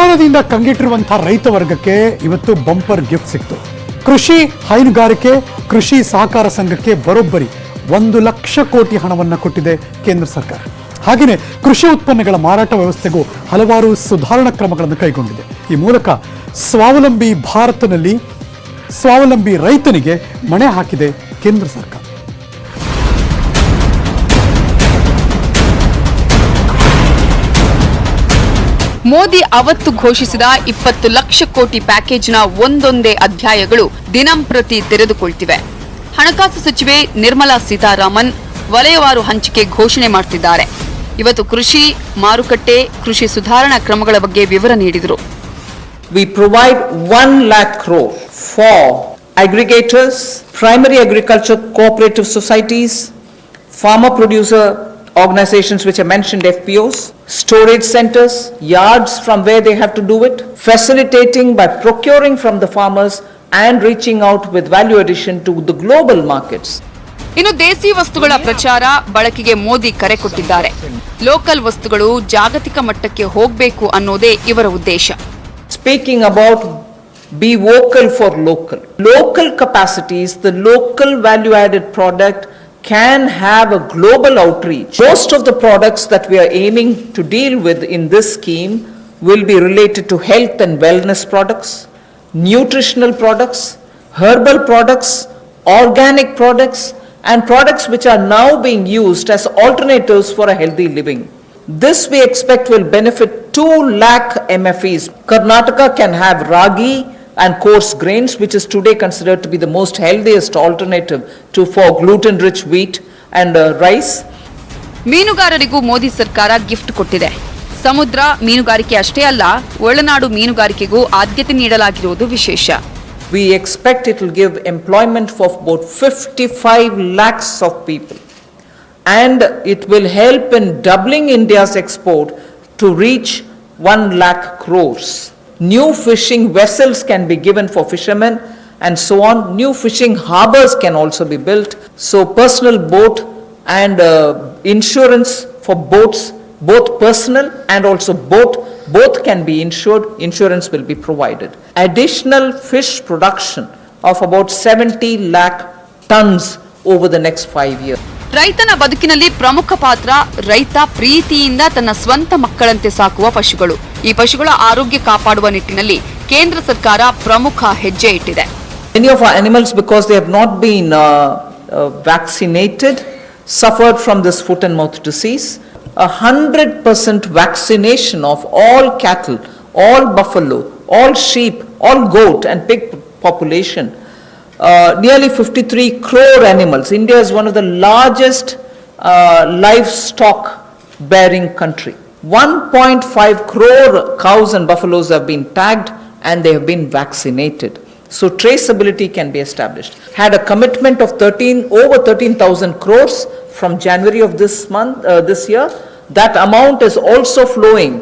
ಬರಗಾಲದಿಂದ ಕಂಗೆಟ್ಟಿರುವಂತಹ ರೈತ ವರ್ಗಕ್ಕೆ ಇವತ್ತು ಬಂಪರ್ ಗಿಫ್ಟ್ ಸಿಕ್ತು. ಕೃಷಿ ಹೈನುಗಾರಿಕೆ ಕೃಷಿ ಸಹಕಾರ ಸಂಘಕ್ಕೆ ಬರೋಬ್ಬರಿ 1 ಲಕ್ಷ ಕೋಟಿ ಹಣವನ್ನು ಕೊಟ್ಟಿದೆ ಕೇಂದ್ರ ಸರ್ಕಾರ. ಹಾಗೆಯೇ ಕೃಷಿ ಉತ್ಪನ್ನಗಳ ಮಾರಾಟ ವ್ಯವಸ್ಥೆಗೂ ಹಲವಾರು ಸುಧಾರಣಾ ಕ್ರಮಗಳನ್ನು ಕೈಗೊಂಡಿದೆ. ಈ ಮೂಲಕ ಸ್ವಾವಲಂಬಿ ಭಾರತದಲ್ಲಿ ಸ್ವಾವಲಂಬಿ ರೈತನಿಗೆ ಮಣೆ ಹಾಕಿದೆ ಕೇಂದ್ರ ಸರ್ಕಾರ. ಮೋದಿ ಅವತ್ತು ಘೋಷಿಸಿದ 20 ಲಕ್ಷ ಕೋಟಿ ಪ್ಯಾಕೇಜ್ನ ಒಂದೊಂದೇ ಅಧ್ಯಾಯಗಳು ದಿನಂಪ್ರತಿ ತೆರೆದುಕೊಳ್ತಿವೆ. ಹಣಕಾಸು ಸಚಿವೆ ನಿರ್ಮಲಾ ಸೀತಾರಾಮನ್ ವಲಯವಾರು ಹಂಚಿಕೆ ಘೋಷಣೆ ಮಾಡುತ್ತಿದ್ದಾರೆ. ಇವತ್ತು ಕೃಷಿ, ಮಾರುಕಟ್ಟೆ, ಕೃಷಿ ಸುಧಾರಣಾ ಕ್ರಮಗಳ ಬಗ್ಗೆ ವಿವರ ನೀಡಿದರು. We provide 1 lakh crore for aggregators, primary agriculture cooperative societies, farmer producer organizations which are mentioned, FPOs, storage centers, yards from where they have to do it, facilitating by procuring from the farmers and reaching out with value addition to the global markets. ಇನ್ನು ದೇಸಿ ವಸ್ತುಗಳ ಪ್ರಚಾರ ಬಳಕೆಗೆ ಮೋದಿ ಕರೆ ಕೊಟ್ಟಿದ್ದಾರೆ. Local ವಸ್ತುಗಳು ಜಾಗತಿಕ ಮಟ್ಟಕ್ಕೆ ಹೋಗಬೇಕು ಅನ್ನೋದೇ ಇವರ ಉದ್ದೇಶ. Speaking about be vocal for local. Local capacities, the local value added product can have a global outreach. Most of the products that we are aiming to deal with in this scheme will be related to health and wellness products, nutritional products, herbal products, organic products, and products which are now being used as alternatives for a healthy living. This we expect will benefit 2 lakh MFEs. Karnataka can have ragi and coarse grains, which is today considered to be the most healthiest alternative for gluten-rich wheat and rice. ಮೀನುಗಾರರಿಗೂ Modi ಸರ್ಕಾರ gift ಕೊಟ್ಟಿದೆ. ಸಮುದ್ರ ಮೀನುಗಾರಿಕೆ ಅಷ್ಟೇ ಅಲ್ಲ, ಒಳನಾಡು ಮೀನುಗಾರಿಕೆಗೂ ಆದ್ಯತೆ ನೀಡಲಾಗಿರುವುದು ವಿಶೇಷ. We expect it will give employment for about 55 lakhs of people. And it will help in doubling India's export to reach 1 lakh crores. New fishing vessels can be given for fishermen and so on. New fishing harbors can also be built. So personal boat and insurance for boats, both personal and also both can be insured. Insurance will be provided. Additional fish production of about 70 lakh tons over the next 5 years. ರೈತನ ಬದುಕಿನಲ್ಲಿ ಪ್ರಮುಖ ಪಾತ್ರ ರೈತ ಪ್ರೀತಿಯಿಂದ ತನ್ನ ಸ್ವಂತ ಮಕ್ಕಳಂತೆ ಸಾಕುವ ಪಶುಗಳು. ಈ ಪಶುಗಳ ಆರೋಗ್ಯ ಕಾಪಾಡುವ ನಿಟ್ಟಿನಲ್ಲಿ ಕೇಂದ್ರ ಸರ್ಕಾರ ಪ್ರಮುಖ ಹೆಜ್ಜೆ ಇಟ್ಟಿದೆ. Many of our animals, because they have not been vaccinated, suffered from this foot and mouth disease. 100% vaccination of all cattle, all buffalo, all sheep, all goat and pig population. Nearly 53 crore animals. India is one of the largest livestock bearing country. 1.5 crore cows and buffaloes have been tagged and they have been vaccinated. So traceability can be established. Had a commitment of over 13,000 crores from January of this year. That amount is also flowing.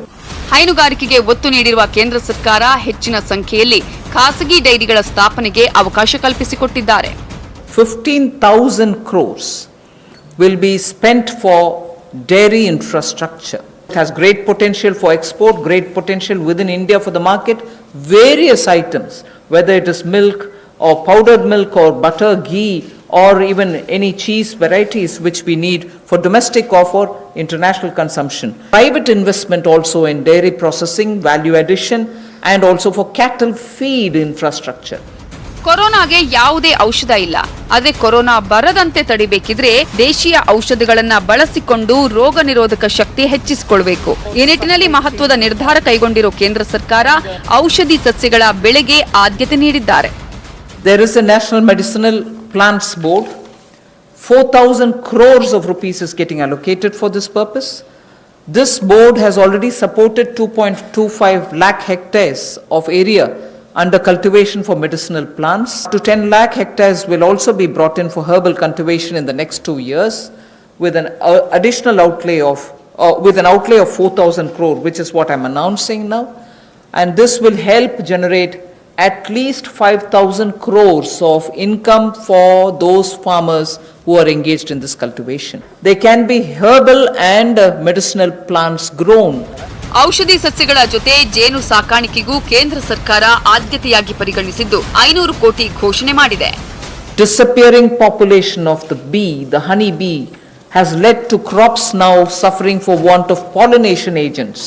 ಹೈನುಗಾರಿಕೆಗೆ ಒತ್ತು ನೀಡಿರುವ ಕೇಂದ್ರ ಸರ್ಕಾರ ಹೆಚ್ಚಿನ ಸಂಖ್ಯೆಯಲ್ಲಿ ಖಾಸಗಿ ಡೈರಿಗಳ ಸ್ಥಾಪನೆಗೆ ಅವಕಾಶ ಕಲ್ಪಿಸಿಕೊಟ್ಟಿದ್ದಾರೆ. 15,000 crores will be spent for dairy infrastructure. It has great potential for export, great potential within India for the market. Various items, whether it is milk or powdered milk or butter, ghee, or even any cheese varieties which we need for domestic or for international consumption. Private investment also in dairy processing, value addition, and also for cattle feed infrastructure. ಕೊರೋನಾಗೆ ಯಾವುದೇ ಔಷಧ ಇಲ್ಲ. ಆದರೆ corona ಬರದಂತೆ ತಡಿಬೇಕಿದ್ರೆ ದೇಶೀಯ ಔಷಧಗಳನ್ನ ಬಳಸಿಕೊಂಡು ರೋಗ ನಿರೋಧಕ ಶಕ್ತಿ ಹೆಚ್ಚಿಸಿಕೊಳ್ಳಬೇಕು. ಈ ನಿಟ್ಟಿನಲ್ಲಿ ಮಹತ್ವದ ನಿರ್ಧಾರ ಕೈಗೊಂಡಿರೋ ಕೇಂದ್ರ ಸರ್ಕಾರ ಔಷಧಿ ಸಸ್ಯಗಳ ಬೆಳೆಗೆ ಆದ್ಯತೆ ನೀಡಿದ್ದಾರೆ. There is a National Medicinal Plants Board. 4,000 crores of rupees is getting allocated for this purpose. This board has already supported 2.25 lakh hectares of area under cultivation for medicinal plants. To 10 lakh hectares will also be brought in for herbal cultivation in the next 2 years with an additional outlay of 4,000 crore, which is what I'm announcing now. And this will help generate at least 5,000 crores of income for those farmers who are engaged in this cultivation. They can be herbal and medicinal plants grown. ಔಷಧಿ ಸಸ್ಯಗಳ ಜೊತೆ ಜೇನು ಸಾಕಾಣಿಕೆಗೂ ಕೇಂದ್ರ ಸರ್ಕಾರ ಆದ್ಯತೆಯಾಗಿ ಪರಿಗಣಿಸಿದ್ದು 500 ಕೋಟಿ ಘೋಷಣೆ ಮಾಡಿದೆ. Disappearing population of the bee, the honey bee, has led to crops now suffering for want of pollination agents.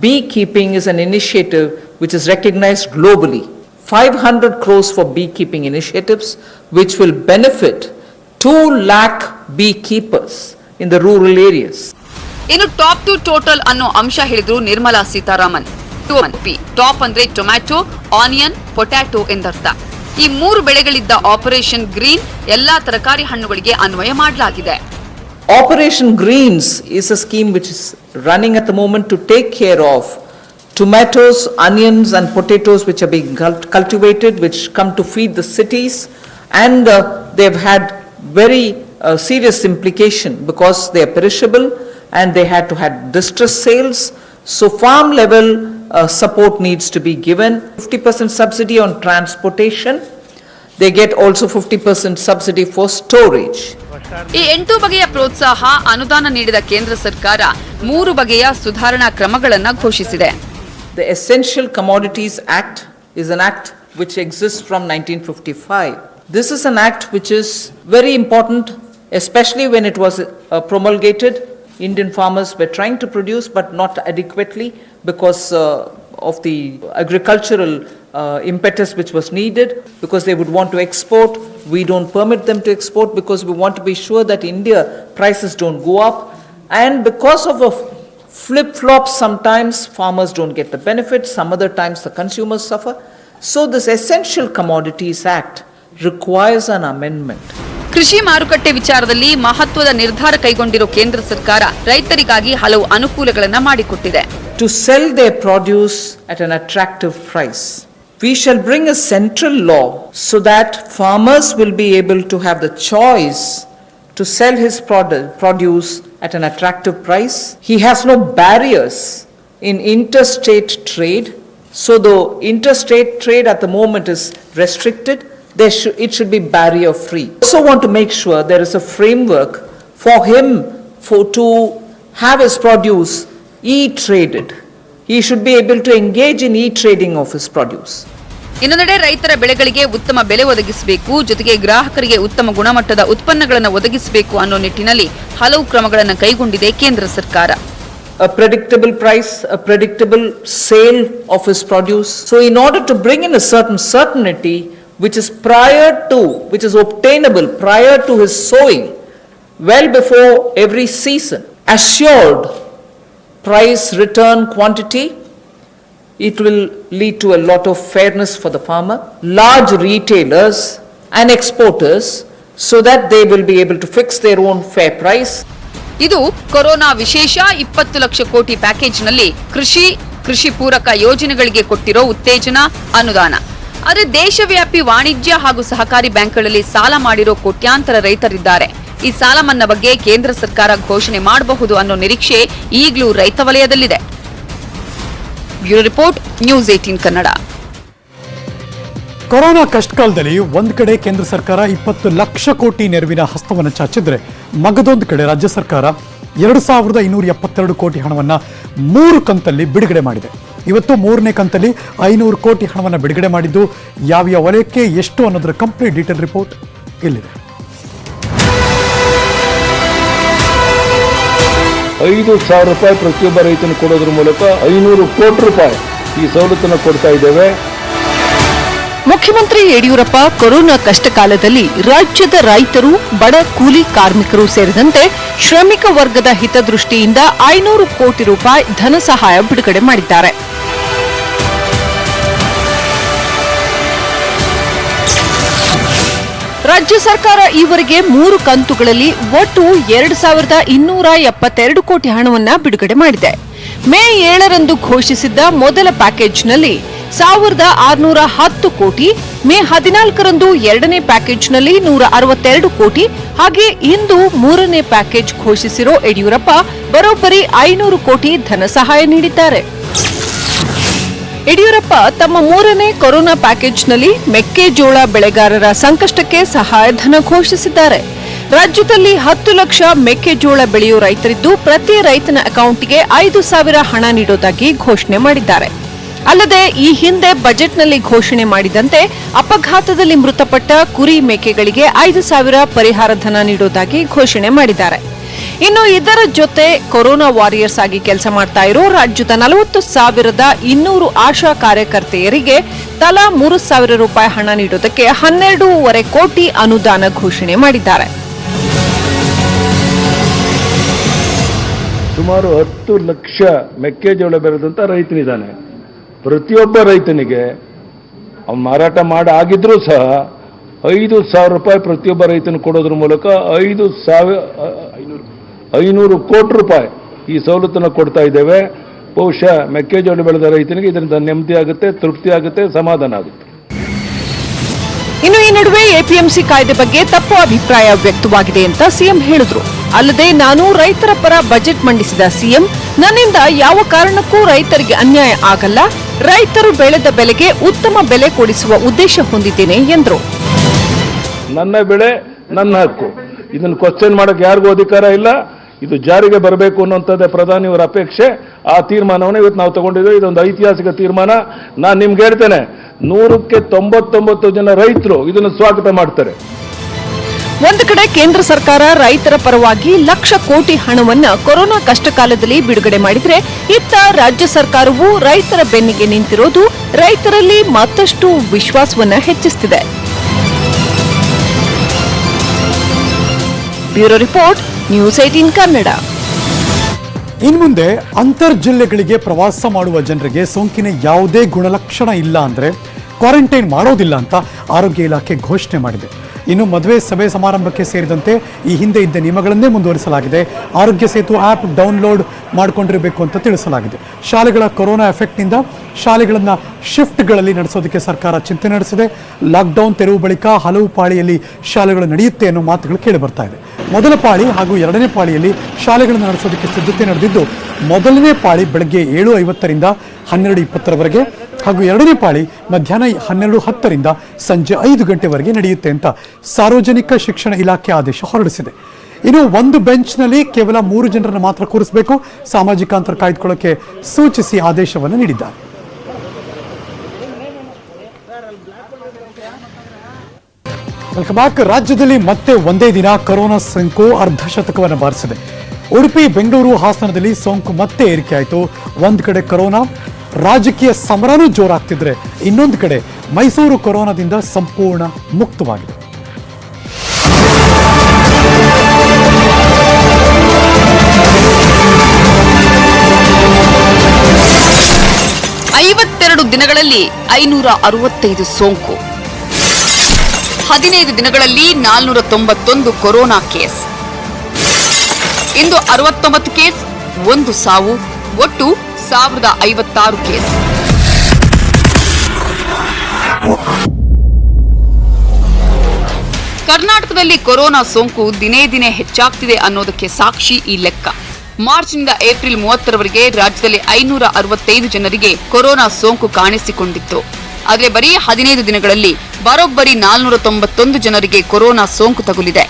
Beekeeping is an initiative which is recognized globally. 500 crores for beekeeping initiatives which will benefit 2 lakh beekeepers in the rural areas. ಇನ್ನು top two total ಅನ್ನೋ ಅಂಶ ಹೇಳಿದ್ರು Nirmala Sitharaman. Top ಅಂದ್ರೆ tomato, onion, potato ಎಂದರ್ಥ. ಈ 3 ಬೆಳೆಗಳಿದ್ದ operation green ಎಲ್ಲಾ ತರಕಾರಿ ಹಣ್ಣುಗಳಿಗೆ ಅನ್ವಯ ಮಾಡಲಾಗಿದೆ. Operation Greens is a scheme which is running at the moment to take care of tomatoes, onions and potatoes which are being cultivated, which come to feed the cities, and they've had very serious implication because they are perishable and they had to have distress sales. So farm level support needs to be given. 50% subsidy on transportation. They get also 50% subsidy for storage. ಈ 8 ಬಗೆಯ ಪ್ರೋತ್ಸಾಹ ಅನುದಾನ ನೀಡಿದ ಕೇಂದ್ರ ಸರ್ಕಾರ 3 ಬಗೆಯ ಸುಧಾರಣಾ ಕ್ರಮಗಳನ್ನು ಘೋಷಿಸಿದೆ. The Essential Commodities Act is an act which exists from 1955. This is an act which is very important, especially when it was promulgated. Indian farmers were trying to produce but not adequately because of the agricultural impetus which was needed, because they would want to export. We don't permit them to export because we want to be sure that India prices don't go up, and because of a flip-flop, sometimes farmers don't get the benefit, some other times the consumers suffer. So this Essential Commodities Act requires an amendment. ಕೃಷಿ ಮಾರುಕಟ್ಟೆ ವಿಚಾರದಲ್ಲಿ ಮಹತ್ವದ ನಿರ್ಧಾರ ಕೈಗೊಂಡಿರೋ ಕೇಂದ್ರ ಸರ್ಕಾರ ರೈತರಿಗಾಗಿ ಹಲವು ಅನುಕೂಲಗಳನ್ನು ಮಾಡಿಕೊಟ್ಟಿದೆ. To sell their produce at an attractive price. We shall bring a central law so that farmers will be able to have the choice to sell his produce at an attractive price. He has no barriers in interstate trade. So the interstate trade at the moment is restricted. It should be barrier free. We also want to make sure there is a framework for him to have his produce e-traded. He should be able to engage in e-trading of his produce. ಇನ್ನೊಂದೆಡೆ ರೈತರ ಬೆಳೆಗಳಿಗೆ ಉತ್ತಮ ಬೆಲೆ ಒದಗಿಸಬೇಕು, ಜೊತೆಗೆ ಗ್ರಾಹಕರಿಗೆ ಉತ್ತಮ ಗುಣಮಟ್ಟದ ಉತ್ಪನ್ನಗಳನ್ನು ಒದಗಿಸಬೇಕು ಅನ್ನೋ ನಿಟ್ಟಿನಲ್ಲಿ ಹಲವು ಕ್ರಮಗಳನ್ನು ಕೈಗೊಂಡಿದೆ ಕೇಂದ್ರ ಸರ್ಕಾರ. A predictable price, a predictable sale of his produce. So in order to bring in a certain certainty which is obtainable prior to his sowing, well before every season, assured price, return, quantity, it will lead to a lot of fairness for the farmer, large retailers and exporters, so that they will be able to fix their own fair price. ಇದು corona ವಿಶೇಷ 20 ಲಕ್ಷ ಕೋಟಿ ಪ್ಯಾಕೇಜ್ನಲ್ಲಿ ಕೃಷಿ ಪೂರಕ ಯೋಜನೆಗಳಿಗೆ ಕೊಟ್ಟಿರೋ ಉತ್ತೇಜನ ಅನುದಾನ. ಆದರೆ ದೇಶವ್ಯಾಪಿ ವಾಣಿಜ್ಯ ಹಾಗೂ ಸಹಕಾರಿ ಬ್ಯಾಂಕ್ಗಳಲ್ಲಿ ಸಾಲ ಮಾಡಿರೋ ಕೋಟ್ಯಾಂತರ ರೈತರಿದ್ದಾರೆ. ಈ ಸಾಲ ಮನ್ನಾ ಬಗ್ಗೆ ಕೇಂದ್ರ ಸರ್ಕಾರ ಘೋಷಣೆ ಮಾಡಬಹುದು ಅನ್ನೋ ನಿರೀಕ್ಷೆ ಈಗಲೂ ರೈತ ವಲಯದಲ್ಲಿದೆ. Bureau report, news 18 Kannada. Corona ಕಷ್ಟಕಾಲದಲ್ಲಿ ಒಂದು ಕಡೆ ಕೇಂದ್ರ ಸರ್ಕಾರ 20 ಲಕ್ಷ ಕೋಟಿ ನೆರವಿನ ಹಸ್ತವನ್ನು ಚಾಚಿದ್ರೆ, ಮಗದೊಂದು ಕಡೆ ರಾಜ್ಯ ಸರ್ಕಾರ 2,272 ಕೋಟಿ ಹಣವನ್ನು 3 ಕಂತಲ್ಲಿ ಬಿಡುಗಡೆ ಮಾಡಿದೆ. ಇವತ್ತು 3ನೇ ಕಂತಲ್ಲಿ 500 ಕೋಟಿ ಹಣವನ್ನು ಬಿಡುಗಡೆ ಮಾಡಿದ್ದು ಯಾವ ವಲಯಕ್ಕೆ ಎಷ್ಟು ಅನ್ನೋದರ ಕಂಪ್ಲೀಟ್ ಡೀಟೇಲ್ ರಿಪೋರ್ಟ್ ಇಲ್ಲಿದೆ. 5,000 ರೂಪಾಯಿ ಪ್ರತಿಯೊಬ್ಬ ರೈತನು ಕೊಡೋದ್ರ ಮೂಲಕ 500 ಕೋಟಿ ರೂಪಾಯಿ ಈ ಸವಲತ್ತನ್ನು ಕೊಡ್ತಾ ಇದ್ದೇವೆ. ಮುಖ್ಯಮಂತ್ರಿ ಯಡಿಯೂರಪ್ಪ ಕೊರೋನಾ ಕಷ್ಟಕಾಲದಲ್ಲಿ ರಾಜ್ಯದ ರೈತರು, ಬಡ ಕೂಲಿ ಕಾರ್ಮಿಕರು ಸೇರಿದಂತೆ ಶ್ರಮಿಕ ವರ್ಗದ ಹಿತದೃಷ್ಟಿಯಿಂದ 500 ಕೋಟಿ ರೂಪಾಯಿ ಧನ ಸಹಾಯ ಬಿಡುಗಡೆ ಮಾಡಿದ್ದಾರೆ. ರಾಜ್ಯ ಸರ್ಕಾರ ಈವರೆಗೆ 3 ಕಂತುಗಳಲ್ಲಿ ಒಟ್ಟು 2,272 ಕೋಟಿ ಹಣವನ್ನು ಬಿಡುಗಡೆ ಮಾಡಿದೆ. ಮೇ 7ರಂದು ಘೋಷಿಸಿದ್ದ ಮೊದಲ ಪ್ಯಾಕೇಜ್ನಲ್ಲಿ 1,610 ಕೋಟಿ, ಮೇ 14ರಂದು 2ನೇ ಪ್ಯಾಕೇಜ್ನಲ್ಲಿ 162 ಕೋಟಿ, ಹಾಗೆ ಇಂದು 3ನೇ ಪ್ಯಾಕೇಜ್ ಘೋಷಿಸಿರೋ ಯಡಿಯೂರಪ್ಪ ಬರೋಬ್ಬರಿ 500 ಕೋಟಿ ಧನ ಸಹಾಯ ನೀಡಿದ್ದಾರೆ. ಯಡಿಯೂರಪ್ಪ ತಮ್ಮ 3ನೇ ಕೊರೋನಾ ಪ್ಯಾಕೇಜ್ನಲ್ಲಿ ಮೆಕ್ಕೆಜೋಳ ಬೆಳೆಗಾರರ ಸಂಕಷ್ಟಕ್ಕೆ ಸಹಾಯಧನ ಘೋಷಿಸಿದ್ದಾರೆ. ರಾಜ್ಯದಲ್ಲಿ 10 ಲಕ್ಷ ಮೆಕ್ಕೆಜೋಳ ಬೆಳೆಯುವ ರೈತರಿದ್ದು ಪ್ರತಿ ರೈತನ ಅಕೌಂಟ್ಗೆ 5,000 ಹಣ ನೀಡುವುದಾಗಿ ಘೋಷಣೆ ಮಾಡಿದ್ದಾರೆ. ಅಲ್ಲದೆ ಈ ಹಿಂದೆ ಬಜೆಟ್ನಲ್ಲಿ ಘೋಷಣೆ ಮಾಡಿದಂತೆ ಅಪಘಾತದಲ್ಲಿ ಮೃತಪಟ್ಟ ಕುರಿ ಮೇಕೆಗಳಿಗೆ 5,000 ಪರಿಹಾರ ಧನ ನೀಡುವುದಾಗಿ ಘೋಷಣೆ ಮಾಡಿದ್ದಾರೆ. ಇನ್ನು ಇದರ ಜೊತೆ ಕೊರೋನಾ ವಾರಿಯರ್ಸ್ ಆಗಿ ಕೆಲಸ ಮಾಡ್ತಾ ಇರೋ ರಾಜ್ಯದ 40,200 ಆಶಾ ಕಾರ್ಯಕರ್ತೆಯರಿಗೆ ತಲಾ 3,000 ರೂಪಾಯಿ ಹಣ ನೀಡುವುದಕ್ಕೆ 12.5 ಕೋಟಿ ಅನುದಾನ ಘೋಷಣೆ ಮಾಡಿದ್ದಾರೆ. ಸುಮಾರು 10 ಲಕ್ಷ ಮೆಕ್ಕೆಜೋಳ ಬೆಳೆದಂತ ರೈತನಿದ್ದಾನೆ. ಪ್ರತಿಯೊಬ್ಬ ರೈತನಿಗೆ ಮಾರಾಟ ಆಗಿದ್ರೂ ಸಹ 5,000 ರೂಪಾಯಿ ಪ್ರತಿಯೊಬ್ಬ ರೈತನಿಗೆ ಕೊಡೋದ್ರ ಮೂಲಕ 500 ಕೋಟಿ ರೂಪಾಯಿ ಈ ಸವಲತ್ತನ್ನು ಕೊಡ್ತಾ ಇದ್ದೇವೆ. ಬಹುಶಃ ಮೆಕ್ಕೆಜೋಳ ಬೆಳೆದ ರೈತನಿಗೆ ಇದರಿಂದ ನೆಮ್ಮದಿ ಆಗುತ್ತೆ, ತೃಪ್ತಿ ಆಗುತ್ತೆ, ಸಮಾಧಾನ ಆಗುತ್ತೆ. ಇನ್ನು ಈ ನಡುವೆ ಎಪಿಎಂಸಿ ಕಾಯ್ದೆ ಬಗ್ಗೆ ತಪ್ಪು ಅಭಿಪ್ರಾಯ ವ್ಯಕ್ತವಾಗಿದೆ ಅಂತ ಸಿಎಂ ಹೇಳಿದ್ರು. ಅಲ್ಲದೆ ನಾನು ರೈತರ ಪರ ಬಜೆಟ್ ಮಂಡಿಸಿದ ಸಿಎಂ, ನನ್ನಿಂದ ಯಾವ ಕಾರಣಕ್ಕೂ ರೈತರಿಗೆ ಅನ್ಯಾಯ ಆಗಲ್ಲ, ರೈತರು ಬೆಳೆದ ಬೆಲೆಗೆ ಉತ್ತಮ ಬೆಲೆ ಕೊಡಿಸುವ ಉದ್ದೇಶ ಹೊಂದಿದ್ದೇನೆ ಎಂದರು. ನನ್ನ ಬೆಳೆ ನನ್ನ ಹಕ್ಕು, ಇದನ್ನು ಕ್ವಶನ್ ಮಾಡಕ್ಕೆ ಯಾರಿಗೂ ಅಧಿಕಾರ ಇಲ್ಲ. ಇದು ಜಾರಿಗೆ ಬರಬೇಕು ಅನ್ನುವಂಥದ್ದೇ ಪ್ರಧಾನಿಯವರ ಅಪೇಕ್ಷೆ. ಆ ತೀರ್ಮಾನವನ್ನು ಇವತ್ತು ನಾವು ತಗೊಂಡಿದ್ದೇವೆ. ಇದೊಂದು ಐತಿಹಾಸಿಕ ತೀರ್ಮಾನ. ನಾನು ನಿಮ್ಗೆ ಹೇಳ್ತೇನೆ, 100ಕ್ಕೆ 99 ಜನ ರೈತರು ಇದನ್ನು ಸ್ವಾಗತ ಮಾಡ್ತಾರೆ. ಒಂದು ಕಡೆ ಕೇಂದ್ರ ಸರ್ಕಾರ ರೈತರ ಪರವಾಗಿ ಲಕ್ಷ ಕೋಟಿ ಹಣವನ್ನ ಕೊರೋನಾ ಕಷ್ಟಕಾಲದಲ್ಲಿ ಬಿಡುಗಡೆ ಮಾಡಿದ್ರೆ, ಇತ್ತ ರಾಜ್ಯ ಸರ್ಕಾರವು ರೈತರ ಬೆನ್ನಿಗೆ ನಿಂತಿರೋದು ರೈತರಲ್ಲಿ ಮತ್ತಷ್ಟು ವಿಶ್ವಾಸವನ್ನ ಹೆಚ್ಚಿಸುತ್ತಿದೆ. Bureau report, News18 Kannada. ಇನ್ಮುಂದೆ ಅಂತರ್ ಜಿಲ್ಲೆಗಳಿಗೆ ಪ್ರವಾಸ ಮಾಡುವ ಜನರಿಗೆ ಸೋಂಕಿನ ಯಾವುದೇ ಗುಣಲಕ್ಷಣ ಇಲ್ಲ ಅಂದರೆ ಕ್ವಾರಂಟೈನ್ ಮಾಡೋದಿಲ್ಲ ಅಂತ ಆರೋಗ್ಯ ಇಲಾಖೆ ಘೋಷಣೆ ಮಾಡಿದೆ. ಇನ್ನು ಮದುವೆ, ಸಭೆ, ಸಮಾರಂಭಕ್ಕೆ ಸೇರಿದಂತೆ ಈ ಹಿಂದೆ ಇದ್ದ ನಿಯಮಗಳನ್ನೇ ಮುಂದುವರಿಸಲಾಗಿದೆ. ಆರೋಗ್ಯ ಸೇತು ಆ್ಯಪ್ ಡೌನ್ಲೋಡ್ ಮಾಡಿಕೊಂಡಿರಬೇಕು ಅಂತ ತಿಳಿಸಲಾಗಿದೆ. ಶಾಲೆಗಳ ಕೊರೋನಾ ಎಫೆಕ್ಟ್ನಿಂದ ಶಾಲೆಗಳನ್ನು ಶಿಫ್ಟ್ಗಳಲ್ಲಿ ನಡೆಸೋದಕ್ಕೆ ಸರ್ಕಾರ ಚಿಂತನೆ ನಡೆಸಿದೆ. ಲಾಕ್ಡೌನ್ ತೆರವು ಬಳಿಕ ಹಲವು ಪಾಳಿಯಲ್ಲಿ ಶಾಲೆಗಳು ನಡೆಯುತ್ತೆ ಅನ್ನೋ ಮಾತುಗಳು ಕೇಳಿ ಬರ್ತಾ ಇದೆ. ಮೊದಲ ಪಾಳಿ ಹಾಗೂ ಎರಡನೇ ಪಾಳಿಯಲ್ಲಿ ಶಾಲೆಗಳನ್ನು ನಡೆಸೋದಕ್ಕೆ ಸಿದ್ಧತೆ ನಡೆದಿದ್ದು, ಮೊದಲನೇ ಪಾಳಿ ಬೆಳಗ್ಗೆ 7:50ರಿಂದ 12:20ರವರೆಗೆ ಹಾಗೂ ಎರಡನೇ ಪಾಳಿ ಮಧ್ಯಾಹ್ನ 12:10ರಿಂದ ಸಂಜೆ 5 ಗಂಟೆವರೆಗೆ ನಡೆಯುತ್ತೆ ಅಂತ ಸಾರ್ವಜನಿಕ ಶಿಕ್ಷಣ ಇಲಾಖೆ ಆದೇಶ ಹೊರಡಿಸಿದೆ. ಇನ್ನು ಒಂದು ಬೆಂಚ್ನಲ್ಲಿ ಕೇವಲ 3 ಜನರನ್ನು ಮಾತ್ರ ಕೂರಿಸಬೇಕು, ಸಾಮಾಜಿಕ ಅಂತರ ಕಾಯ್ದುಕೊಳ್ಳೋಕೆ ಸೂಚಿಸಿ ಆದೇಶವನ್ನು ನೀಡಿದ್ದಾರೆ. Welcome back. ರಾಜ್ಯದಲ್ಲಿ ಮತ್ತೆ ಒಂದೇ ದಿನ ಕೊರೋನಾ ಸೋಂಕು ಅರ್ಧಶತಕವನ್ನು ಬಾರಿಸಿದೆ. ಉಡುಪಿ, ಬೆಂಗಳೂರು, ಹಾಸನದಲ್ಲಿ ಸೋಂಕು ಮತ್ತೆ ಏರಿಕೆ ಆಯಿತು. ಒಂದು ಕಡೆ ಕೊರೋನಾ ರಾಜಕೀಯ ಸಮರನೂ ಜೋರಾಗ್ತಿದ್ರೆ, ಇನ್ನೊಂದು ಕಡೆ ಮೈಸೂರು ಕೊರೋನಾದಿಂದ ಸಂಪೂರ್ಣ ಮುಕ್ತವಾಗಿದೆ. ದಿನಗಳಲ್ಲಿ 565 ಸೋಂಕು, 15 ದಿನಗಳಲ್ಲಿ 491 ಕೊರೋನಾ ಕೇಸ್. ಇಂದು 69 ಕೇಸ್, 1 ಸಾವು, ಒಟ್ಟು 1056 ಕೇಸ್. ಕರ್ನಾಟಕದಲ್ಲಿ ಕೊರೋನಾ ಸೋಂಕು ದಿನೇ ದಿನೇ ಹೆಚ್ಚಾಗ್ತಿದೆ ಅನ್ನೋದಕ್ಕೆ ಸಾಕ್ಷಿ ಈ ಲೆಕ್ಕ. ಮಾರ್ಚ್ನಿಂದ ಏಪ್ರಿಲ್ 30ರವರೆಗೆ ರಾಜ್ಯದಲ್ಲಿ 565 ಜನರಿಗೆ ಕೊರೋನಾ ಸೋಂಕು ಕಾಣಿಸಿಕೊಂಡಿತ್ತು. ಆದರೆ ಬರೀ 15 ದಿನಗಳಲ್ಲಿ ಬರೋಬ್ಬರಿ 491 ಜನರಿಗೆ ಕೊರೋನಾ ಸೋಂಕು ತಗುಲಿದೆ.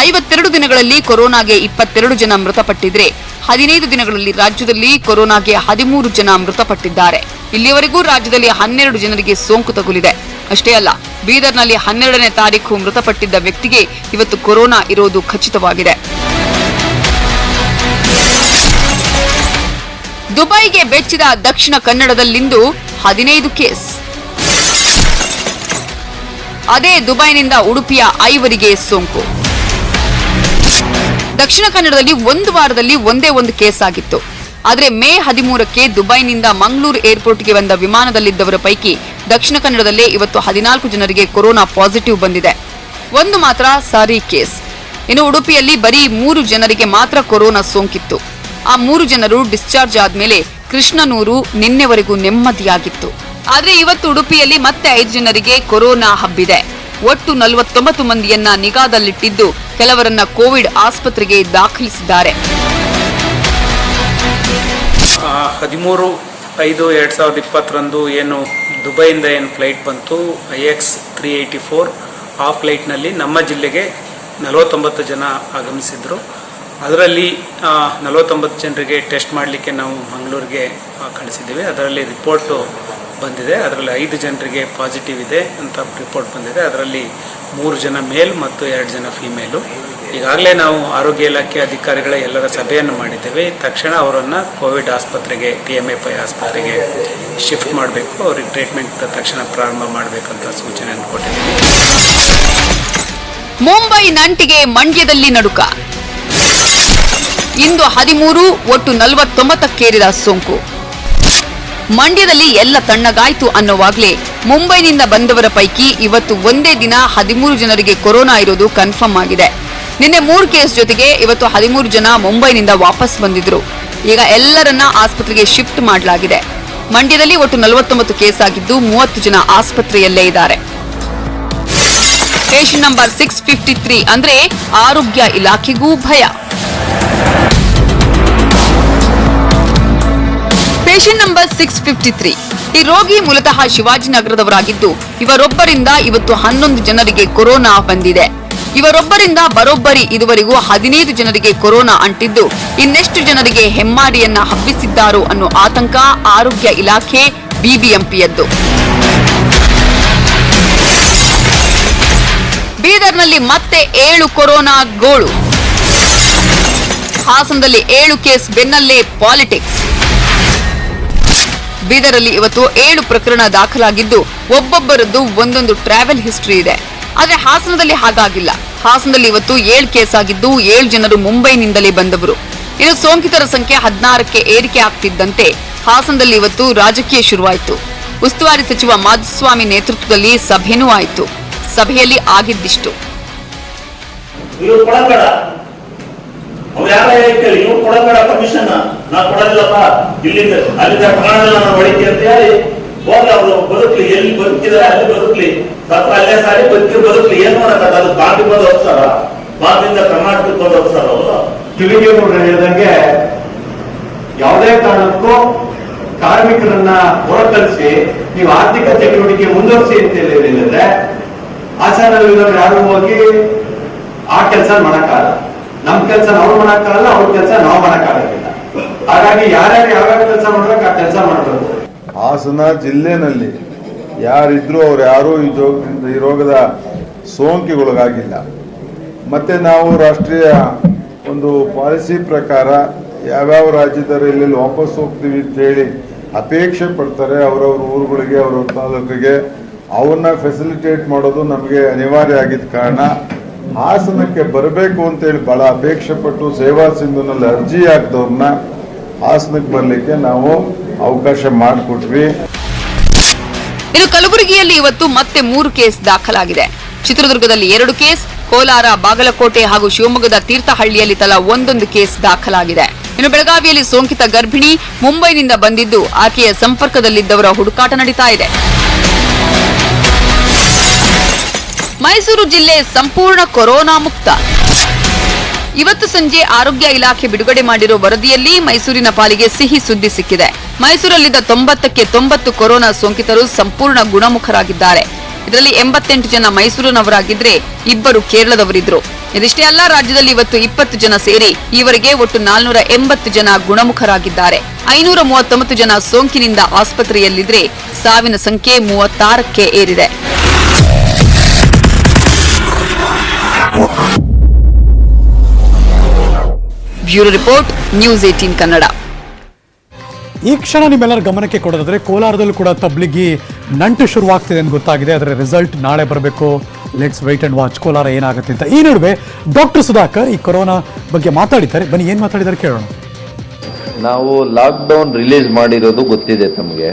52 ದಿನಗಳಲ್ಲಿ ಕೊರೋನಾಗೆ 22 ಜನ ಮೃತಪಟ್ಟಿದ್ರೆ, 15 ದಿನಗಳಲ್ಲಿ ರಾಜ್ಯದಲ್ಲಿ ಕೊರೋನಾಗೆ 13 ಜನ ಮೃತಪಟ್ಟಿದ್ದಾರೆ. ಇಲ್ಲಿಯವರೆಗೂ ರಾಜ್ಯದಲ್ಲಿ 12 ಜನರಿಗೆ ಸೋಂಕು ತಗುಲಿದೆ. ಅಷ್ಟೇ ಅಲ್ಲ, ಬೀದರ್ನಲ್ಲಿ 12ನೇ ತಾರೀಕು ಮೃತಪಟ್ಟಿದ್ದ ವ್ಯಕ್ತಿಗೆ ಇವತ್ತು ಕೊರೋನಾ ಇರೋದು ಖಚಿತವಾಗಿದೆ. ದುಬೈಗೆ ಬೆಚ್ಚಿದ ದಕ್ಷಿಣ ಕನ್ನಡದಲ್ಲಿಂದು 15 ಕೇಸ್. ಅದೇ ದುಬೈನಿಂದ ಉಡುಪಿಯ 5 ಸೋಂಕು. ದಕ್ಷಿಣ ಕನ್ನಡದಲ್ಲಿ ಒಂದು ವಾರದಲ್ಲಿ ಒಂದೇ ಒಂದು ಕೇಸ್ ಆಗಿತ್ತು. ಆದರೆ ಮೇ 13ಕ್ಕೆ ದುಬೈನಿಂದ ಮಂಗಳೂರು ಏರ್ಪೋರ್ಟ್ಗೆ ಬಂದ ವಿಮಾನದಲ್ಲಿದ್ದವರ ಪೈಕಿ ದಕ್ಷಿಣ ಕನ್ನಡದಲ್ಲೇ ಇವತ್ತು 14 ಜನರಿಗೆ ಕೊರೋನಾ ಪಾಸಿಟಿವ್ ಬಂದಿದೆ. ಒಂದು ಮಾತ್ರ ಸಾರಿ ಕೇಸ್. ಇನ್ನು ಉಡುಪಿಯಲ್ಲಿ ಬರೀ 3 ಜನರಿಗೆ ಮಾತ್ರ ಕೊರೋನಾ ಸೋಂಕಿತ್ತು. ಆ 3 ಜನರು ಡಿಸ್ಚಾರ್ಜ್ ಆದ್ಮೇಲೆ ಕೃಷ್ಣನೂರು ನಿನ್ನೆವರೆಗೂ ನೆಮ್ಮದಿಯಾಗಿತ್ತು. ಆದ್ರೆ ಇವತ್ತು ಉಡುಪಿಯಲ್ಲಿ ಮತ್ತೆ 5 ಜನರಿಗೆ ಕೊರೋನಾ ಹಬ್ಬಿದೆ. ಒಟ್ಟು 49 ಮಂದಿಯನ್ನ ನಿಗಾದಲ್ಲಿಟ್ಟಿದ್ದು, ಕೆಲವರನ್ನ ಕೋವಿಡ್ ಆಸ್ಪತ್ರೆಗೆ ದಾಖಲಿಸಿದ್ದಾರೆ. 13/5/2020 ಏನು ದುಬೈಯಿಂದ ಏನು ಫ್ಲೈಟ್ ಬಂತು IX 384, ಆ ಫ್ಲೈಟ್ನಲ್ಲಿ ನಮ್ಮ ಜಿಲ್ಲೆಗೆ 49 ಜನ ಆಗಮಿಸಿದ್ರು. ಅದರಲ್ಲಿ 49 ಜನರಿಗೆ ಟೆಸ್ಟ್ ಮಾಡಲಿಕ್ಕೆ ನಾವು ಮಂಗಳೂರಿಗೆ ಕಳಿಸಿದ್ದೀವಿ. ಅದರಲ್ಲಿ ರಿಪೋರ್ಟು ಬಂದಿದೆ. ಅದರಲ್ಲಿ 5 ಜನರಿಗೆ ಪಾಸಿಟಿವ್ ಇದೆ ಅಂತ ರಿಪೋರ್ಟ್ ಬಂದಿದೆ. ಅದರಲ್ಲಿ 3 ಜನ ಮೇಲ್ ಮತ್ತು 2 ಜನ ಫಿಮೇಲು. ಈಗಾಗಲೇ ನಾವು ಆರೋಗ್ಯ ಇಲಾಖೆ ಅಧಿಕಾರಿಗಳ ಎಲ್ಲರ ಸಭೆಯನ್ನು ಮಾಡಿದ್ದೇವೆ. ತಕ್ಷಣ ಅವರನ್ನು ಕೋವಿಡ್ ಆಸ್ಪತ್ರೆಗೆ, TMFI ಆಸ್ಪತ್ರೆಗೆ ಶಿಫ್ಟ್ ಮಾಡಬೇಕು. ಅವ್ರಿಗೆ ಟ್ರೀಟ್ಮೆಂಟ್ ತಕ್ಷಣ ಪ್ರಾರಂಭ ಮಾಡಬೇಕಂತ ಸೂಚನೆಯನ್ನು ಕೊಟ್ಟಿದ್ದೀವಿ. ಮುಂಬೈ ನಂಟಿಗೆ ಮಂಡ್ಯದಲ್ಲಿ ನಡುಕ. ಇಂದು 13, ಒಟ್ಟು 49ಕ್ಕೇರಿದ ಸೋಂಕು. ಮಂಡ್ಯದಲ್ಲಿ ಎಲ್ಲ ತಣ್ಣಗಾಯ್ತು ಅನ್ನೋವಾಗಲೇ ಮುಂಬೈನಿಂದ ಬಂದವರ ಪೈಕಿ ಇವತ್ತು ಒಂದೇ ದಿನ 13 ಜನರಿಗೆ ಕೊರೋನಾ ಇರೋದು ಕನ್ಫರ್ಮ್ ಆಗಿದೆ. ನಿನ್ನೆ 3 ಕೇಸ್ ಜೊತೆಗೆ ಇವತ್ತು 13 ಜನ ಮುಂಬೈನಿಂದ ವಾಪಸ್ ಬಂದಿದ್ರು. ಈಗ ಎಲ್ಲರನ್ನ ಆಸ್ಪತ್ರೆಗೆ ಶಿಫ್ಟ್ ಮಾಡಲಾಗಿದೆ. ಮಂಡ್ಯದಲ್ಲಿ ಒಟ್ಟು 49 ಕೇಸ್ ಆಗಿದ್ದು 30 ಜನ ಆಸ್ಪತ್ರೆಯಲ್ಲೇ ಇದ್ದಾರೆ. ಪೇಷಂಟ್ ನಂಬರ್ 653 ಅಂದ್ರೆ ಆರೋಗ್ಯ ಇಲಾಖೆಗೂ ಭಯ. ಪೇಷಂಟ್ ನಂಬರ್ 653 ಈ ರೋಗಿ ಮೂಲತಃ ಶಿವಾಜಿನಗರದವರಾಗಿದ್ದು ಇವರೊಬ್ಬರಿಂದ ಇವತ್ತು 11 ಜನರಿಗೆ ಕೊರೋನಾ ಬಂದಿದೆ. ಇವರೊಬ್ಬರಿಂದ ಬರೋಬ್ಬರಿ ಇದುವರೆಗೂ 15 ಜನರಿಗೆ ಕೊರೋನಾ ಅಂಟಿದ್ದು ಇನ್ನೆಷ್ಟು ಜನರಿಗೆ ಹೆಮ್ಮಾರಿಯನ್ನ ಹಬ್ಬಿಸಿದ್ದಾರೋ ಅನ್ನೋ ಆತಂಕ ಆರೋಗ್ಯ ಇಲಾಖೆ ಬಿಬಿಎಂಪಿಯದ್ದು. ಬೀದರ್ನಲ್ಲಿ ಮತ್ತೆ 7 ಕೊರೋನಾ ಗೋಳು. ಹಾಸನದಲ್ಲಿ 7 ಕೇಸ್ ಬೆನ್ನಲ್ಲೇ ಪಾಲಿಟಿಕ್ಸ್. ಬೀದರಲ್ಲಿ ಇವತ್ತು 7 ಪ್ರಕರಣ ದಾಖಲಾಗಿದ್ದು ಒಬ್ಬೊಬ್ಬರದ್ದು ಒಂದೊಂದು ಟ್ರಾವೆಲ್ ಹಿಸ್ಟರಿ ಇದೆ. ಆದರೆ ಹಾಸನದಲ್ಲಿ ಹಾಗಾಗಿಲ್ಲ. ಹಾಸನದಲ್ಲಿ ಇವತ್ತು 7 ಕೇಸ್ ಆಗಿದ್ದು 7 ಜನರು ಮುಂಬೈನಿಂದಲೇ ಬಂದವರು. ಇನ್ನು ಸೋಂಕಿತರ ಸಂಖ್ಯೆ 16ಕ್ಕೆ ಏರಿಕೆ ಆಗ್ತಿದ್ದಂತೆ ಹಾಸನದಲ್ಲಿ ಇವತ್ತು ರಾಜಕೀಯ ಶುರುವಾಯಿತು. ಉಸ್ತುವಾರಿ ಸಚಿವ ಮಾಧುಸ್ವಾಮಿ ನೇತೃತ್ವದಲ್ಲಿ ಸಭೆನೂ ಆಯಿತು. ಸಭೆಯಲ್ಲಿ ಆಗಿದ್ದಿಷ್ಟು. ಕಮಿಷನ್ ನಾ ಕೊಡೋದಿಲ್ಲಪ್ಪ, ಇಲ್ಲಿಂದ ಅಲ್ಲಿಂದ ಪ್ರಾಣದಲ್ಲಿ ನಾನು ಹೊಡಿಕೆ ಅಂತ ಹೇಳಿ ಹೋಗಿ ಅವರು ಬದುಕ್ಲಿ, ಎಲ್ಲಿ ಬದುಕಿದಾರೆ ಅಲ್ಲಿ ಬದುಕ್ಲಿ, ಸತ್ರ ಅಲ್ಲೇ ಸಾರಿ ಬದುಕ್ಲಿ. ಏನ್ ಮಾಡಕ್ಕಾಗ? ಅದು ಬಾಂಬಿ ಬಂದು ಹೋಗ್ತಾರ, ಬಾಂಬಿಂದ ಕರ್ನಾಟಕಕ್ಕೆ ಬಂದು ಹೋಗ್ತಾರ. ಅವರು ಕಿವಿಗೆ ಹೇಳಿದಂಗೆ ಯಾವುದೇ ಕಾರಣಕ್ಕೂ ಕಾರ್ಮಿಕರನ್ನ ಹೊರತರಿಸಿ ನೀವು ಆರ್ಥಿಕ ಚಟುವಟಿಕೆ ಮುಂದುವರಿಸಿ ಅಂತ ಹೇಳಿದ್ರೆ ಆಚಾರವಿರೋರು ಯಾರು ಹೋಗಿ ಆ ಕೆಲಸ ಮಾಡಕ್ಕಾಗಲ್ಲ. ನಮ್ ಕೆಲಸ ನಾವು ಮಾಡಕ್ಕಾಗಲ್ಲ, ಅವ್ರ ಕೆಲಸ ನಾವು ಮಾಡಕ್ಕಾಗಲ್ಲ. ಹಾಗಾಗಿ ಯಾರ್ಯಾರು ಯಾವ್ಯಾವ ಕೆಲಸ ಮಾಡ್ಬೇಕು ಆ ಕೆಲಸ ಮಾಡಬೇಕು. ಹಾಸನ ಜಿಲ್ಲೆನಲ್ಲಿ ಯಾರಿದ್ರು ಅವ್ರು ಯಾರೂ ಈ ರೋಗದ ಸೋಂಕಿಗೊಳಗಾಗಿಲ್ಲ. ಮತ್ತೆ ನಾವು ರಾಷ್ಟ್ರೀಯ ಒಂದು ಪಾಲಿಸಿ ಪ್ರಕಾರ ಯಾವ್ಯಾವ ರಾಜ್ಯದವರು ಎಲ್ಲೆಲ್ಲಿ ವಾಪಸ್ ಹೋಗ್ತೀವಿ ಅಂತ ಹೇಳಿ ಅಪೇಕ್ಷೆ ಪಡ್ತಾರೆ ಅವರವ್ರ ಊರುಗಳಿಗೆ, ಅವ್ರವ್ರ ತಾಲೂಕಿಗೆ, ಅವನ್ನ ಫೆಸಿಲಿಟೇಟ್ ಮಾಡೋದು ನಮಗೆ ಅನಿವಾರ್ಯ ಆಗಿದ್ದ ಕಾರಣ ಹಾಸನಕ್ಕೆ ಬರಬೇಕು ಅಂತೇಳಿ ಬಹಳ ಅಪೇಕ್ಷೆ ಪಟ್ಟು ಸೇವಾ ಸಿಂಧುನಲ್ಲಿ ಅರ್ಜಿ ಹಾಕಿದವ್ರನ್ನ ಹಾಸನಕ್ಕೆ ಬರಲಿಕ್ಕೆ ನಾವು ಅವಕಾಶ ಮಾಡಿಕೊಟ್ವಿ. ಇನ್ನು ಕಲಬುರಗಿಯಲ್ಲಿ ಇವತ್ತು ಮತ್ತೆ 3 ಕೇಸ್ ದಾಖಲಾಗಿದೆ. ಚಿತ್ರದುರ್ಗದಲ್ಲಿ 2 ಕೇಸ್, ಕೋಲಾರ, ಬಾಗಲಕೋಟೆ ಹಾಗೂ ಶಿವಮೊಗ್ಗದ ತೀರ್ಥಹಳ್ಳಿಯಲ್ಲಿ ತಲಾ 1 ಕೇಸ್ ದಾಖಲಾಗಿದೆ. ಇನ್ನು ಬೆಳಗಾವಿಯಲ್ಲಿ ಸೋಂಕಿತ ಗರ್ಭಿಣಿ ಮುಂಬೈನಿಂದ ಬಂದಿದ್ದು ಆಕೆಯ ಸಂಪರ್ಕದಲ್ಲಿದ್ದವರ ಹುಡುಕಾಟ ನಡೀತಾ ಇದೆ. ಮೈಸೂರು ಜಿಲ್ಲೆ ಸಂಪೂರ್ಣ ಕೊರೋನಾ ಮುಕ್ತ. ಇವತ್ತು ಸಂಜೆ ಆರೋಗ್ಯ ಇಲಾಖೆ ಬಿಡುಗಡೆ ಮಾಡಿರೋ ವರದಿಯಲ್ಲಿ ಮೈಸೂರಿನ ಪಾಲಿಗೆ ಸಿಹಿ ಸುದ್ದಿ ಸಿಕ್ಕಿದೆ. ಮೈಸೂರಲ್ಲಿದ್ದ 90ಕ್ಕೆ 90 ಕೊರೋನಾ ಸೋಂಕಿತರು ಸಂಪೂರ್ಣ ಗುಣಮುಖರಾಗಿದ್ದಾರೆ. ಇದರಲ್ಲಿ 88 ಜನ ಮೈಸೂರಿನವರಾಗಿದ್ರೆ 2 ಕೇರಳದವರಿದ್ರು. ಇದಿಷ್ಟೇ ಅಲ್ಲ, ರಾಜ್ಯದಲ್ಲಿ ಇವತ್ತು 20 ಜನ ಸೇರಿ ಈವರೆಗೆ ಒಟ್ಟು 480 ಜನ ಗುಣಮುಖರಾಗಿದ್ದಾರೆ. 539 ಜನ ಸೋಂಕಿನಿಂದ ಆಸ್ಪತ್ರೆಯಲ್ಲಿದ್ರೆ ಸಾವಿನ ಸಂಖ್ಯೆ 36ಕ್ಕೆ ಏರಿದೆ. Bureau report, news 18 Kannada. ಈ ಕ್ಷಣ ನಿಮ್ಮೆಲ್ಲರ ಗಮನಕ್ಕೆ ಕೊಡೋದಾದ್ರೆ ಕೋಲಾರದಲ್ಲೂ ಕೂಡ ತಬ್ಲಿಗಿ ನಂಟು ಶುರುವಾಗ್ತಿದೆ ಅಂತ ಗೊತ್ತಾಗಿದೆ. ಅದರ ರಿಸಲ್ಟ್ ನಾಳೆ ಬರಬೇಕು. Let's wait and watch Kolar ಏನಾಗುತ್ತೆ ಅಂತ. ಈ ನಡುವೆ ಡಾಕ್ಟರ್ ಸುಧಾಕರ್ ಈ ಕೊರೋನಾ ಬಗ್ಗೆ ಮಾತಾಡಿದ್ದಾರೆ. ಬನ್ನಿ ಏನು ಮಾತಾಡಿದ್ದಾರೆ ಕೇಳೋಣ. ನಾವು ಲಾಕ್ಡೌನ್ ರಿಲೀಸ್ ಮಾಡಿರೋದು ಗೊತ್ತಿದೆ ತಮಗೆ.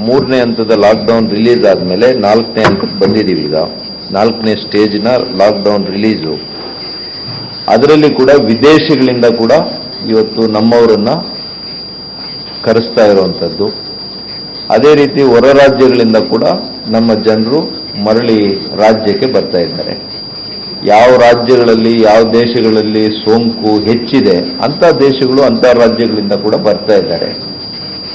3ನೇ ಹಂತದ ಲಾಕ್ಡೌನ್ ರಿಲೀಸ್ ಆದಮೇಲೆ 4ನೇ ಹಂತಕ್ಕೆ ಬಂದಿದ್ದೀವಿ. ಈಗ 4ನೇ ಸ್ಟೇಜ್ನ ಲಾಕ್ಡೌನ್ ರಿಲೀಸು. ಅದರಲ್ಲಿ ಕೂಡ ವಿದೇಶಗಳಿಂದ ಕೂಡ ಇವತ್ತು ನಮ್ಮವರನ್ನ ಕರೆಸ್ತಾ ಇರುವಂಥದ್ದು. ಅದೇ ರೀತಿ ಹೊರ ರಾಜ್ಯಗಳಿಂದ ಕೂಡ ನಮ್ಮ ಜನರು ಮರಳಿ ರಾಜ್ಯಕ್ಕೆ ಬರ್ತಾ ಇದ್ದಾರೆ. ಯಾವ ರಾಜ್ಯಗಳಲ್ಲಿ, ಯಾವ ದೇಶಗಳಲ್ಲಿ ಸೋಂಕು ಹೆಚ್ಚಿದೆ ಅಂಥ ದೇಶಗಳು, ಅಂಥ ರಾಜ್ಯಗಳಿಂದ ಕೂಡ ಬರ್ತಾ ಇದ್ದಾರೆ.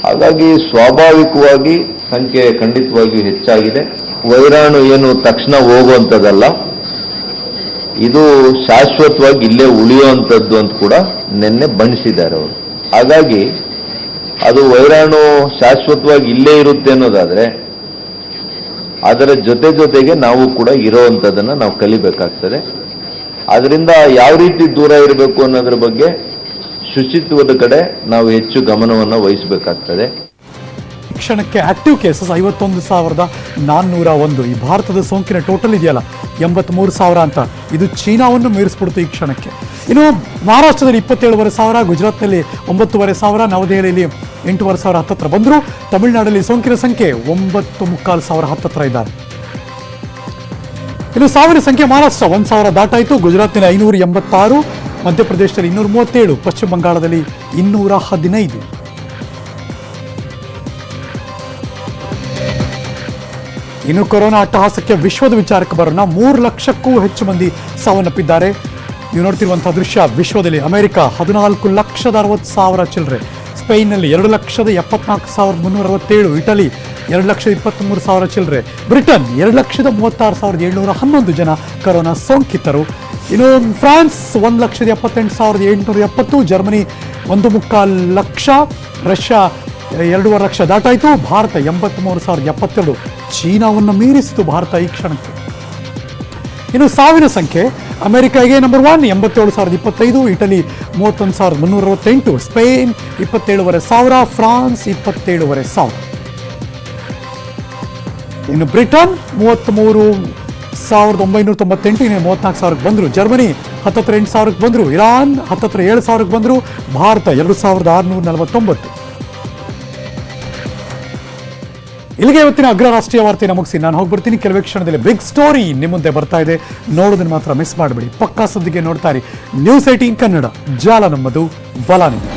ಹಾಗಾಗಿ ಸ್ವಾಭಾವಿಕವಾಗಿ ಸಂಖ್ಯೆ ಖಂಡಿತವಾಗಿಯೂ ಹೆಚ್ಚಾಗಿದೆ. ವೈರಾಣು ಏನು ತಕ್ಷಣ ಹೋಗುವಂಥದ್ದಲ್ಲ. ಇದು ಶಾಶ್ವತವಾಗಿ ಇಲ್ಲೇ ಉಳಿಯುವಂಥದ್ದು ಅಂತ ಕೂಡ ನಿನ್ನೆ ಬಣ್ಣಿಸಿದ್ದಾರೆ ಅವರು. ಹಾಗಾಗಿ ಅದು ವೈರಾಣು ಶಾಶ್ವತವಾಗಿ ಇಲ್ಲೇ ಇರುತ್ತೆ ಅನ್ನೋದಾದ್ರೆ ಅದರ ಜೊತೆಗೆ ನಾವು ಕೂಡ ಇರೋವಂಥದ್ದನ್ನು ನಾವು ಕಲಿಬೇಕಾಗ್ತದೆ. ಅದರಿಂದ ಯಾವ ರೀತಿ ದೂರ ಇರಬೇಕು ಅನ್ನೋದ್ರ ಬಗ್ಗೆ ಶುಚಿತ್ವದ ಕಡೆ ನಾವು ಹೆಚ್ಚು ಗಮನವನ್ನು ವಹಿಸಬೇಕಾಗ್ತದೆ. ಕ್ಷಣಕ್ಕೆ ಆಕ್ಟಿವ್ ಕೇಸಸ್ 51,401. ಈ ಭಾರತದ ಸೋಂಕಿನ ಟೋಟಲ್ ಇದೆಯಲ್ಲ 83,000 ಅಂತ, ಇದು ಚೀನಾವನ್ನು ಮೀರಿಸ್ಬಿಡ್ತು ಈ ಕ್ಷಣಕ್ಕೆ. ಇನ್ನು ಮಹಾರಾಷ್ಟ್ರದಲ್ಲಿ 27,500, ಗುಜರಾತ್ನಲ್ಲಿ 9,500, ನವದೆಹಲಿಯಲ್ಲಿ 8,500 ಹತ್ತತ್ರ ಬಂದರು. ತಮಿಳುನಾಡಲ್ಲಿ ಸೋಂಕಿನ ಸಂಖ್ಯೆ 9,500 ಹತ್ತತ್ರ ಇದ್ದಾರೆ. ಇನ್ನು ಸಾವಿರ ಸಂಖ್ಯೆ ಮಹಾರಾಷ್ಟ್ರ 1,000 ದಾಟಾಯಿತು. ಗುಜರಾತಿನ 586, ಮಧ್ಯಪ್ರದೇಶದಲ್ಲಿ 237, ಪಶ್ಚಿಮ ಬಂಗಾಳದಲ್ಲಿ 215. ಇನ್ನು ಕೊರೋನಾ ಅಟ್ಟಹಾಸಕ್ಕೆ ವಿಶ್ವದ ವಿಚಾರಕ್ಕೆ ಬರೋಣ. 3 ಲಕ್ಷಕ್ಕೂ ಹೆಚ್ಚು ಮಂದಿ ಸಾವನ್ನಪ್ಪಿದ್ದಾರೆ. ನೀವು ನೋಡ್ತಿರುವಂತಹ ದೃಶ್ಯ ವಿಶ್ವದಲ್ಲಿ ಅಮೆರಿಕ 14,60,000 ಚಿಲ್ಲರೆ, ಸ್ಪೇನ್ನಲ್ಲಿ 2,74,367, ಇಟಲಿ 2,23,000 ಚಿಲ್ಲರೆ, ಬ್ರಿಟನ್ 2,36,711 ಜನ ಕೊರೋನಾ ಸೋಂಕಿತರು. ಇನ್ನು France 1,78,870, Germany 1.25 lakh, Russia 2.5 lakh ದಾಟಾಯಿತು. ಭಾರತ 83,072, ಚೀನಾವನ್ನು ಮೀರಿಸಿತು ಭಾರತ ಈ ಕ್ಷಣಕ್ಕೆ. ಇನ್ನು ಸಾವಿನ ಸಂಖ್ಯೆ ಅಮೆರಿಕಾಗೆ ನಂಬರ್ 1 87,025, ಇಟಲಿ 31,368, ಸ್ಪೇನ್ 27,500, ಫ್ರಾನ್ಸ್ 27,500. ಇನ್ನು ಬ್ರಿಟನ್ 33,998, ಇನ್ನು 34,000 ಬಂದರು. ಜರ್ಮನಿ 8,000 ಬಂದರು. ಇರಾನ್ 7,000 ಬಂದರು. ಭಾರತ 2,649. ಇಲ್ಲಿಗೆ ಇವತ್ತಿನ ಅಗ್ರ ರಾಷ್ಟ್ರೀಯ ವಾರ್ತೆಯನ್ನು ಮುಗಿಸಿ ನಾನು ಹೋಗ್ಬಿಡ್ತೀನಿ. ಕೆಲವೇ ಕ್ಷಣದಲ್ಲಿ ಬಿಗ್ ಸ್ಟೋರಿ ನಿಮ್ಮ ಮುಂದೆ ಬರ್ತಾ ಇದೆ, ನೋಡೋದನ್ನು ಮಾತ್ರ ಮಿಸ್ ಮಾಡಬೇಡಿ. ಪಕ್ಕಾ ಸುದ್ದಿಗೆ ನೋಡ್ತಾ ಇರಿ News18 ಕನ್ನಡ. ಜಾಲ ನಮ್ಮದು, ಬಲ ನಿಮ್ಮದು.